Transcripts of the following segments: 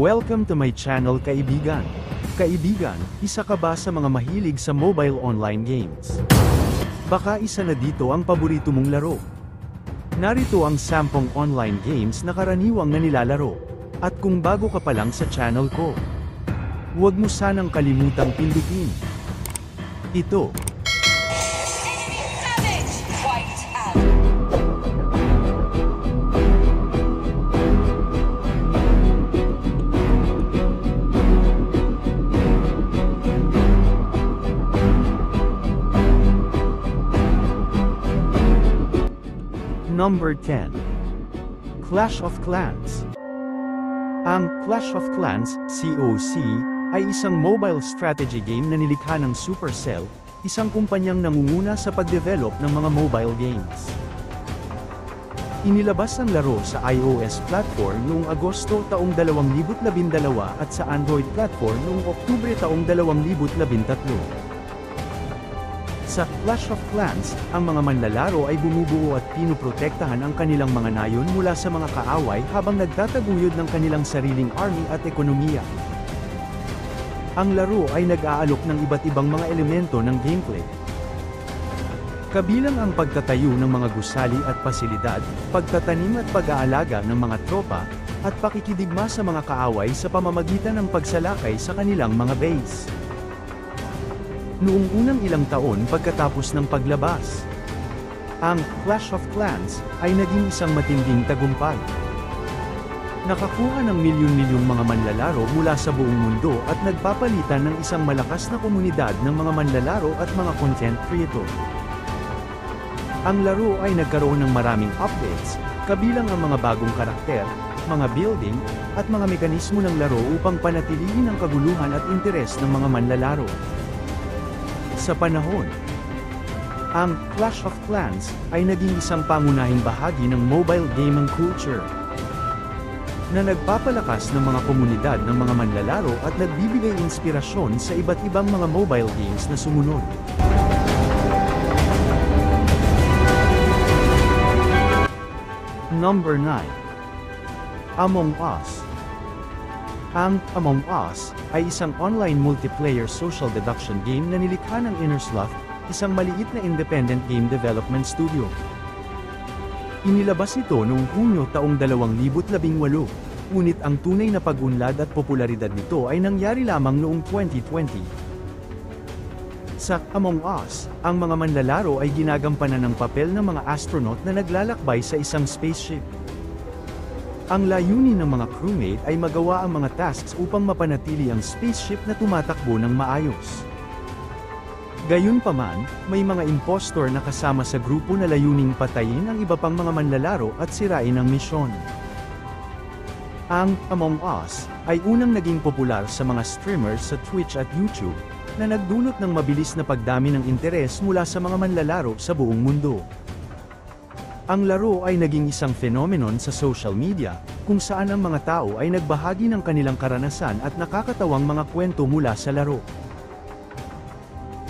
Welcome to my channel kaibigan. Kaibigan, isa ka ba sa mga mahilig sa mobile online games? Baka isa na dito ang paborito mong laro. Narito ang 10 online games na karaniwang na nilalaro. At kung bago ka pa lang sa channel ko, huwag mo sanang kalimutang pindutin ito. Number 10. Clash of Clans. Ang Clash of Clans, COC, ay isang mobile strategy game na nilikha ng Supercell, isang kumpanyang nangunguna sa pagdevelop ng mga mobile games. Inilabas ang laro sa iOS platform noong Agosto taong 2012 at sa Android platform noong Oktubre taong 2013. Sa Clash of Clans, ang mga manlalaro ay bumubuo at pinoprotektahan ang kanilang mga nayon mula sa mga kaaway habang nagtataguyod ng kanilang sariling army at ekonomiya. Ang laro ay nag-aalok ng iba't ibang mga elemento ng gameplay. Kabilang ang pagtatayo ng mga gusali at pasilidad, pagtatanim at pag-aalaga ng mga tropa, at pakikidigma sa mga kaaway sa pamamagitan ng pagsalakay sa kanilang mga base. Noong unang ilang taon pagkatapos ng paglabas, ang Clash of Clans ay naging isang matinding tagumpay. Nakakuha ng milyon-milyong mga manlalaro mula sa buong mundo at nagpapalitan ng isang malakas na komunidad ng mga manlalaro at mga content creator. Ang laro ay nagkaroon ng maraming updates, kabilang ang mga bagong karakter, mga building, at mga mekanismo ng laro upang panatilihin ang kaguluhan at interes ng mga manlalaro. Sa panahon, ang Clash of Clans ay naging isang pangunahing bahagi ng mobile gaming culture na nagpapalakas ng mga komunidad ng mga manlalaro at nagbibigay inspirasyon sa iba't ibang mga mobile games na sumunod. Number 9. Among Us. Ang Among Us ay isang online multiplayer social deduction game na nilikha ng Innersloth, isang maliit na independent game development studio. Inilabas ito noong Hunyo taong 2018, ngunit ang tunay na pag-unlad at popularidad nito ay nangyari lamang noong 2020. Sa Among Us, ang mga manlalaro ay ginagampanan ng papel ng mga astronaut na naglalakbay sa isang spaceship. Ang layunin ng mga crewmate ay magawa ang mga tasks upang mapanatili ang spaceship na tumatakbo ng maayos. Gayunpaman, may mga impostor na kasama sa grupo na layuning patayin ang iba pang mga manlalaro at sirain ang misyon. Ang Among Us ay unang naging popular sa mga streamers sa Twitch at YouTube, na nagdulot ng mabilis na pagdami ng interes mula sa mga manlalaro sa buong mundo. Ang laro ay naging isang phenomenon sa social media, kung saan ang mga tao ay nagbahagi ng kanilang karanasan at nakakatawang mga kwento mula sa laro.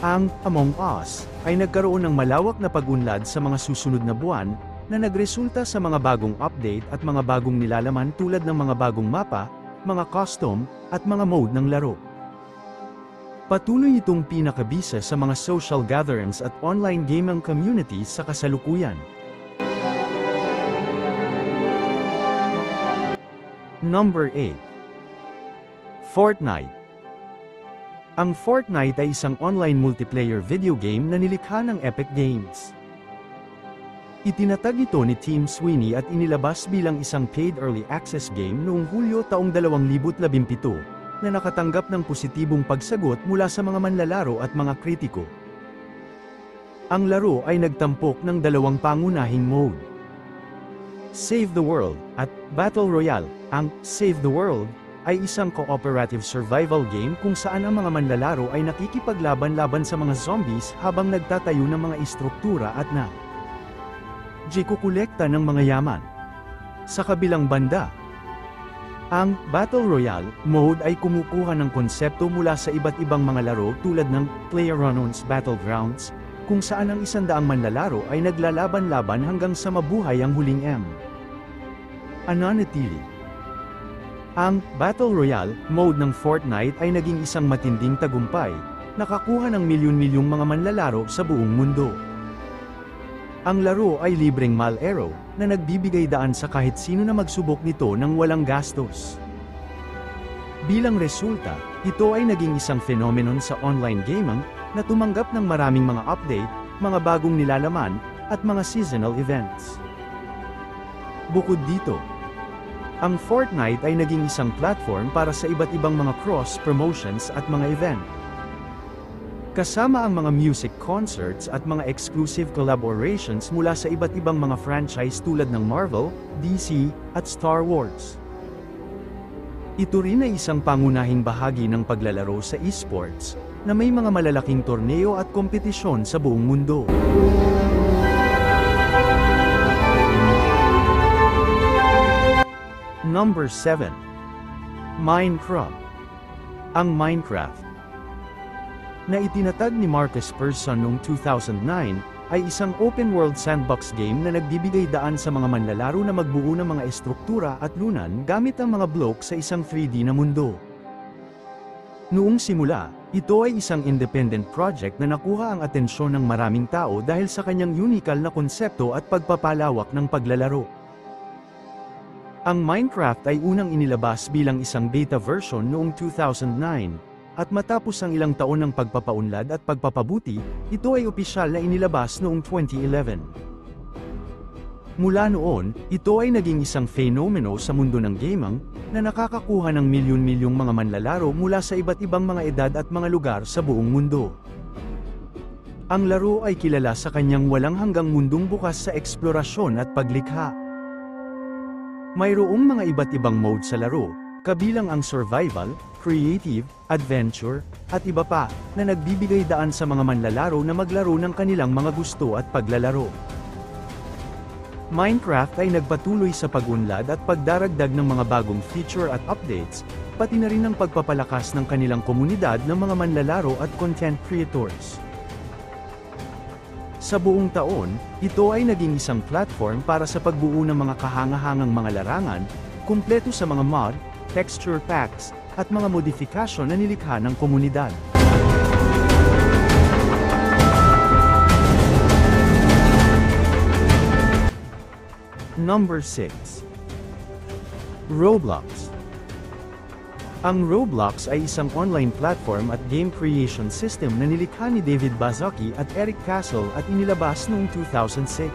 Ang Among Us ay nagkaroon ng malawak na pag-unlad sa mga susunod na buwan, na nagresulta sa mga bagong update at mga bagong nilalaman tulad ng mga bagong mapa, mga custom, at mga mode ng laro. Patuloy itong pinakabisa sa mga social gatherings at online gaming communities sa kasalukuyan. Number 8. Fortnite. Ang Fortnite ay isang online multiplayer video game na nilikha ng Epic Games. Itinatag ito ni Tim Sweeney at inilabas bilang isang paid early access game noong Hulyo taong 2017, na nakatanggap ng positibong pagsagot mula sa mga manlalaro at mga kritiko. Ang laro ay nagtampok ng dalawang pangunahing mode: Save the World at Battle Royale. Ang Save the World ay isang cooperative survival game kung saan ang mga manlalaro ay nakikipaglaban-laban sa mga zombies habang nagtatayo ng mga istruktura at kukolekta ng mga yaman. Sa kabilang banda, ang Battle Royale mode ay kumukuha ng konsepto mula sa iba't ibang mga laro tulad ng PlayerUnknown's Battlegrounds, kung saan ang 100 manlalaro ay naglalaban-laban hanggang sa mabuhay ang huling M. Ananatili. Ang Battle Royale mode ng Fortnite ay naging isang matinding tagumpay, nakakuha ng milyon-milyong mga manlalaro sa buong mundo. Ang laro ay libreng mal-arrow, na nagbibigay daan sa kahit sino na magsubok nito ng walang gastos. Bilang resulta, ito ay naging isang phenomenon sa online gaming, na tumanggap ng maraming mga update, mga bagong nilalaman, at mga seasonal events. Bukod dito, ang Fortnite ay naging isang platform para sa iba't ibang mga cross-promotions at mga event. Kasama ang mga music concerts at mga exclusive collaborations mula sa iba't ibang mga franchise tulad ng Marvel, DC, at Star Wars. Ito rin ay isang pangunahing bahagi ng paglalaro sa esports, na may mga malalaking torneo at kompetisyon sa buong mundo. Number 7. Minecraft. Ang Minecraft, na itinatag ni Marcus Persson noong 2009, ay isang open-world sandbox game na nagbibigay daan sa mga manlalaro na magbuo ng mga estruktura at lunan gamit ang mga block sa isang 3D na mundo. Noong simula, ito ay isang independent project na nakuha ang atensyon ng maraming tao dahil sa kanyang unikal na konsepto at pagpapalawak ng paglalaro. Ang Minecraft ay unang inilabas bilang isang beta version noong 2009, at matapos ang ilang taon ng pagpapaunlad at pagpapabuti, ito ay opisyal na inilabas noong 2011. Mula noon, ito ay naging isang fenomeno sa mundo ng gaming, na nakakakuha ng milyon-milyong mga manlalaro mula sa iba't ibang mga edad at mga lugar sa buong mundo. Ang laro ay kilala sa kanyang walang hanggang mundong bukas sa eksplorasyon at paglikha. Mayroong mga iba't ibang mode sa laro, kabilang ang survival, creative, adventure, at iba pa, na nagbibigay daan sa mga manlalaro na maglaro ng kanilang mga gusto at paglalaro. Minecraft ay nagpatuloy sa pag-unlad at pagdaragdag ng mga bagong feature at updates, pati na rin ang pagpapalakas ng kanilang komunidad ng mga manlalaro at content creators. Sa buong taon, ito ay naging isang platform para sa pagbuo ng mga kahangahangang mga larangan, kumpleto sa mga mod, texture packs, at mga modifikasyon na nilikha ng komunidad. Number 6. Roblox. Ang Roblox ay isang online platform at game creation system na nilikha ni David Baszucki at Eric Castle at inilabas noong 2006.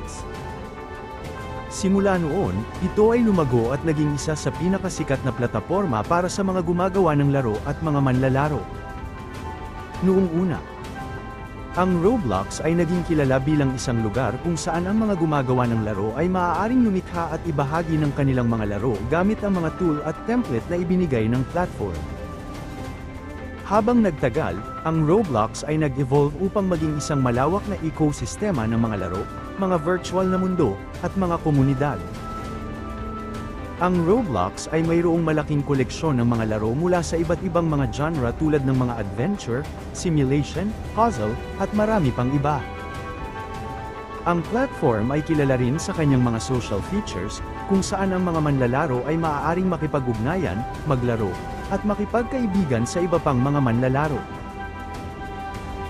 Simula noon, ito ay lumago at naging isa sa pinakasikat na plataporma para sa mga gumagawa ng laro at mga manlalaro. Noong una, ang Roblox ay naging kilala bilang isang lugar kung saan ang mga gumagawa ng laro ay maaaring lumikha at ibahagi ng kanilang mga laro gamit ang mga tool at template na ibinigay ng platform. Habang nagtagal, ang Roblox ay nag-evolve upang maging isang malawak na ekosistema ng mga laro, mga virtual na mundo, at mga komunidad. Ang Roblox ay mayroong malaking koleksyon ng mga laro mula sa iba't ibang mga genre tulad ng mga adventure, simulation, puzzle, at marami pang iba. Ang platform ay kilala rin sa kanyang mga social features, kung saan ang mga manlalaro ay maaaring makipag-ugnayan, maglaro, at makipagkaibigan sa iba pang mga manlalaro.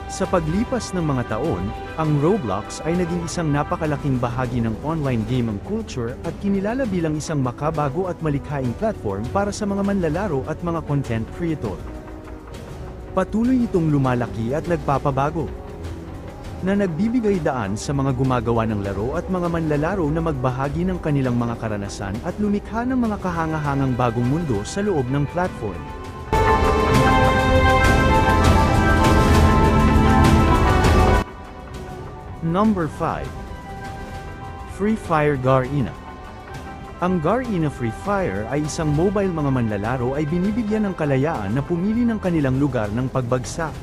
Sa paglipas ng mga taon, ang Roblox ay naging isang napakalaking bahagi ng online gaming culture at kinilala bilang isang makabago at malikhaing platform para sa mga manlalaro at mga content creator. Patuloy itong lumalaki at nagpapabago, na nagbibigay daan sa mga gumagawa ng laro at mga manlalaro na magbahagi ng kanilang mga karanasan at lumikha ng mga kahangahangang bagong mundo sa loob ng platform. Number 5. Free Fire Garena. Ang Garena Free Fire ay isang mobile mga manlalaro ay binibigyan ng kalayaan na pumili ng kanilang lugar ng pagbagsak.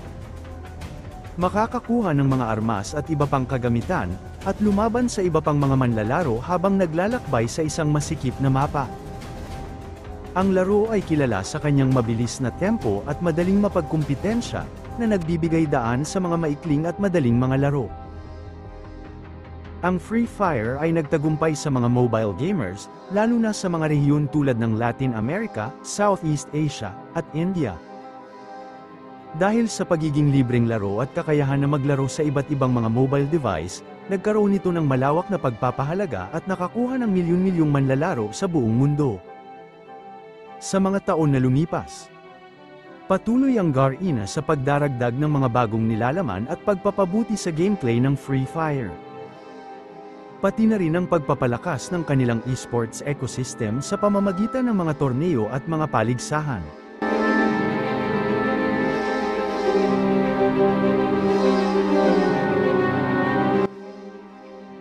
Makakakuha ng mga armas at iba pang kagamitan, at lumaban sa iba pang mga manlalaro habang naglalakbay sa isang masikip na mapa. Ang laro ay kilala sa kanyang mabilis na tempo at madaling mapagkumpitensya, na nagbibigay daan sa mga maikling at madaling mga laro. Ang Free Fire ay nagtagumpay sa mga mobile gamers, lalo na sa mga rehiyon tulad ng Latin America, Southeast Asia, at India. Dahil sa pagiging libreng laro at kakayahan na maglaro sa iba't ibang mga mobile device, nagkaroon ito ng malawak na pagpapahalaga at nakakuha ng milyon-milyong manlalaro sa buong mundo. Sa mga taon na lumipas, patuloy ang Garena sa pagdaragdag ng mga bagong nilalaman at pagpapabuti sa gameplay ng Free Fire. Pati na rin ang pagpapalakas ng kanilang esports ecosystem sa pamamagitan ng mga torneo at mga paligsahan.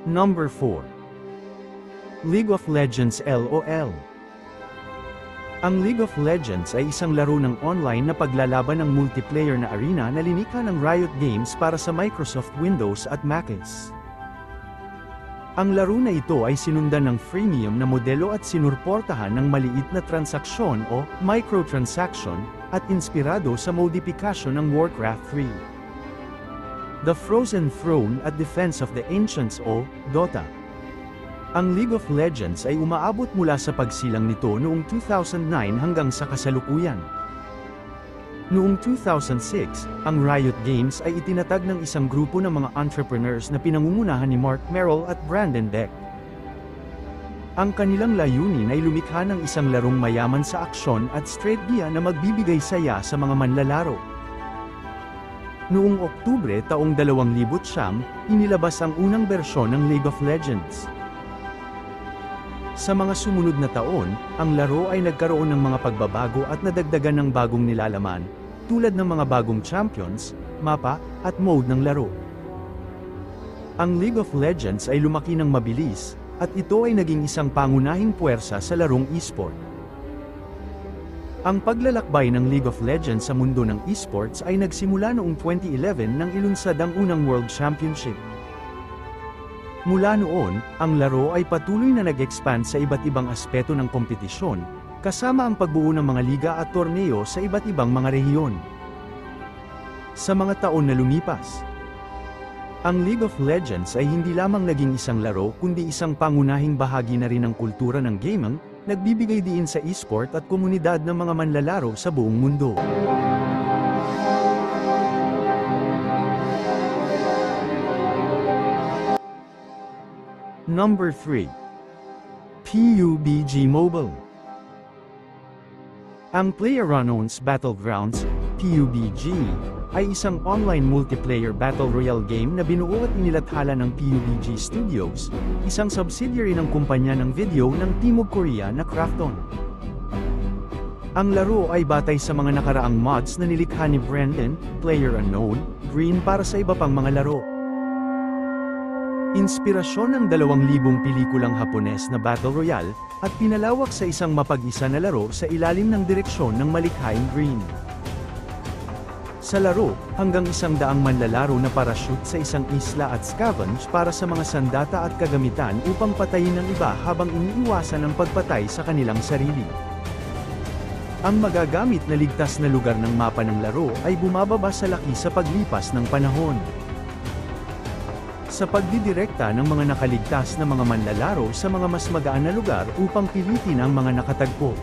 Number 4. League of Legends LOL. Ang League of Legends ay isang laro ng online na paglalaban ng multiplayer na arena na linikha ng Riot Games para sa Microsoft Windows at Macs. Ang laro na ito ay sinundan ng freemium na modelo at sinurportahan ng maliit na transaksyon o microtransaction at inspirado sa modifikasyon ng Warcraft 3. The Frozen Throne at Defense of the Ancients o Dota. Ang League of Legends ay umaabot mula sa pagsilang nito noong 2009 hanggang sa kasalukuyan. Noong 2006, ang Riot Games ay itinatag ng isang grupo ng mga entrepreneurs na pinangungunahan ni Mark Merrill at Brandon Beck. Ang kanilang layunin ay lumikha ng isang larong mayaman sa aksyon at strategiya na magbibigay saya sa mga manlalaro. Noong Oktubre taong 2009, inilabas ang unang bersyon ng League of Legends. Sa mga sumunod na taon, ang laro ay nagkaroon ng mga pagbabago at nadagdagan ng bagong nilalaman, tulad ng mga bagong champions, mapa, at mode ng laro. Ang League of Legends ay lumaki ng mabilis, at ito ay naging isang pangunahing puwersa sa larong esport. Ang paglalakbay ng League of Legends sa mundo ng esports ay nagsimula noong 2011 nang ilunsad ang unang World Championship. Mula noon, ang laro ay patuloy na nag-expand sa iba't ibang aspeto ng kompetisyon, kasama ang pagbuo ng mga liga at torneo sa iba't ibang mga rehiyon. Sa mga taon na lumipas, ang League of Legends ay hindi lamang naging isang laro kundi isang pangunahing bahagi na rin ng kultura ng gaming, nagbibigay diin sa esport at komunidad ng mga manlalaro sa buong mundo. Number 3. PUBG Mobile. Ang PlayerUnknown's Battlegrounds, PUBG, ay isang online multiplayer battle royale game na binuo at inilathala ng PUBG Studios, isang subsidiary ng kumpanya ng video ng Timog Korea na Krafton. Ang laro ay batay sa mga nakaraang mods na nilikha ni Brendan, PlayerUnknown, Green para sa iba pang mga laro. Inspirasyon ng 2,000 pelikulang Hapones na Battle Royale, at pinalawak sa isang mapag-isa na laro sa ilalim ng direksyon ng malikhaing Green. Sa laro, hanggang 100 manlalaro na parachute sa isang isla at scavenge para sa mga sandata at kagamitan upang patayin ang iba habang iniiwasan ang pagpatay sa kanilang sarili. Ang magagamit na ligtas na lugar ng mapa ng laro ay bumababa sa laki sa paglipas ng panahon. Sa pagdidirekta ng mga nakaligtas na mga manlalaro sa mga mas magaan na lugar upang pilitin ang mga nakatagpo.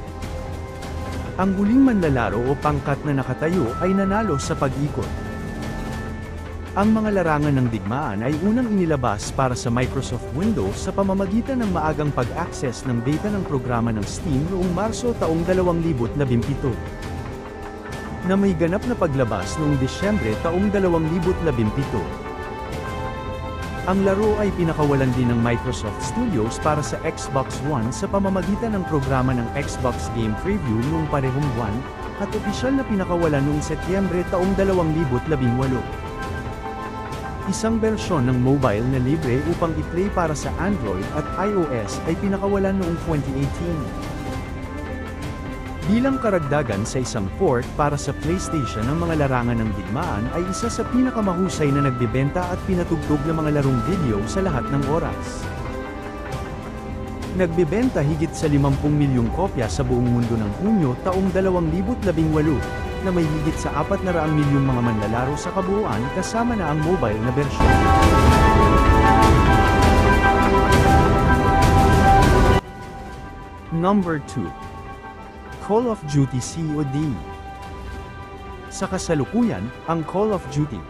Ang huling manlalaro o pangkat na nakatayo ay nanalo sa pag-ikot. Ang mga larangan ng digmaan ay unang inilabas para sa Microsoft Windows sa pamamagitan ng maagang pag-access ng beta ng programa ng Steam noong Marso taong 2017. Na may ganap na paglabas noong Disyembre taong 2017. Ang laro ay pinakawalan din ng Microsoft Studios para sa Xbox One sa pamamagitan ng programa ng Xbox Game Preview noong parehong buwan, at opisyal na pinakawalan noong Setyembre taong 2018. Isang bersyon ng mobile na libre upang i-play para sa Android at iOS ay pinakawalan noong 2018. Bilang karagdagan sa isang port para sa PlayStation ng mga larangan ng digmaan ay isa sa pinakamahusay na nagbebenta at pinatugtog na mga larong video sa lahat ng oras. Nagbebenta higit sa 50 milyong kopya sa buong mundo ng Hunyo taong 2018, na may higit sa 400 milyong mga manlalaro sa kabuuan kasama na ang mobile na bersyon. Number 2. Call of Duty COD. Sa kasalukuyan, ang Call of Duty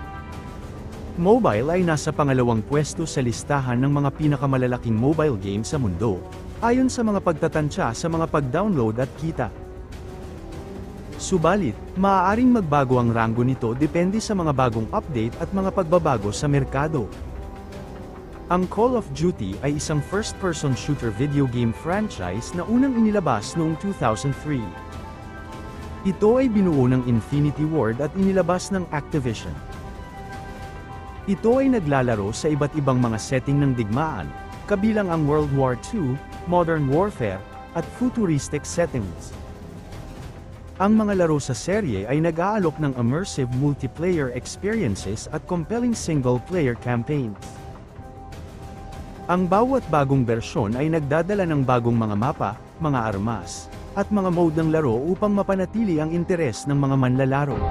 Mobile ay nasa pangalawang pwesto sa listahan ng mga pinakamalalaking mobile game sa mundo, ayon sa mga pagtatansya sa mga pag-download at kita. Subalit, maaaring magbago ang ranggo nito depende sa mga bagong update at mga pagbabago sa merkado. Ang Call of Duty ay isang first-person shooter video game franchise na unang inilabas noong 2003. Ito ay binuo ng Infinity Ward at inilabas ng Activision. Ito ay naglalaro sa iba't ibang mga setting ng digmaan, kabilang ang World War II, Modern Warfare, at futuristic settings. Ang mga laro sa serye ay nag-aalok ng immersive multiplayer experiences at compelling single-player campaigns. Ang bawat bagong bersyon ay nagdadala ng bagong mga mapa, mga armas, at mga mode ng laro upang mapanatili ang interes ng mga manlalaro.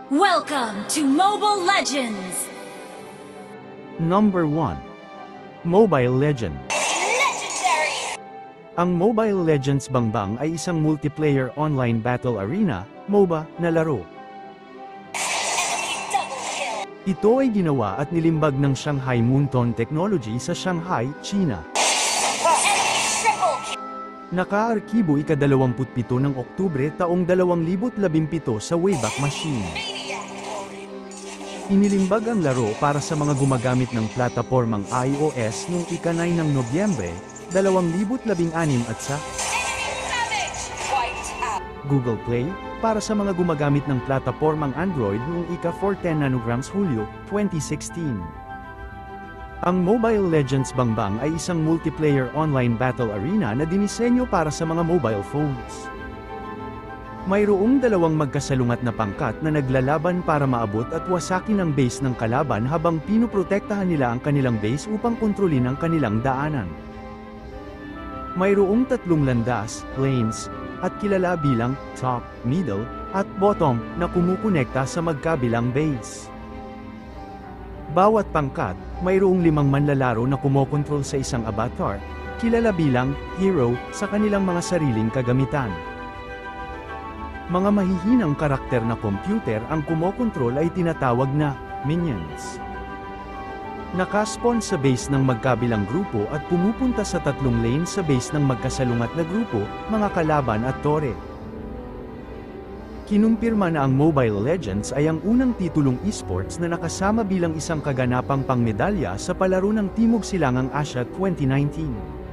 Welcome to Mobile Legends! Number 1. Mobile Legends. Legendary! Ang Mobile Legends Bangbang ay isang multiplayer online battle arena, MOBA, na laro. Enemy double kill! Ito ay ginawa at nilimbag ng Shanghai Moonton Technology sa Shanghai, China. Enemy triple kill! Nakaarkibo ika-27 ng Oktubre taong 2017 sa Wayback Machine. Inilimbag ang laro para sa mga gumagamit ng platapormang iOS noong ika-9 ng Nobyembre, 2016 at sa Google Play, para sa mga gumagamit ng platapormang Android noong ika-410 nanograms Hulyo, 2016. Ang Mobile Legends Bangbang ay isang multiplayer online battle arena na dinisenyo para sa mga mobile phones. Mayroong dalawang magkasalungat na pangkat na naglalaban para maabot at wasakin ang base ng kalaban habang pinoprotektahan nila ang kanilang base upang kontrolin ang kanilang daanan. Mayroong tatlong landas, lanes, at kilala bilang top, middle, at bottom na kumukonekta sa magkabilang base. Bawat pangkat, mayroong 5 manlalaro na kumokontrol sa isang avatar, kilala bilang hero, sa kanilang mga sariling kagamitan. Mga mahihinang karakter na computer ang kumokontrol ay tinatawag na minions. Nakaspawn sa base ng magkabilang grupo at pumupunta sa tatlong lane sa base ng magkasalungat na grupo, mga kalaban at tore. Kinumpirma na ang Mobile Legends ay ang unang titulong esports na nakasama bilang isang kaganapang pangmedalya sa palaro ng Timog Silangang Asya 2019.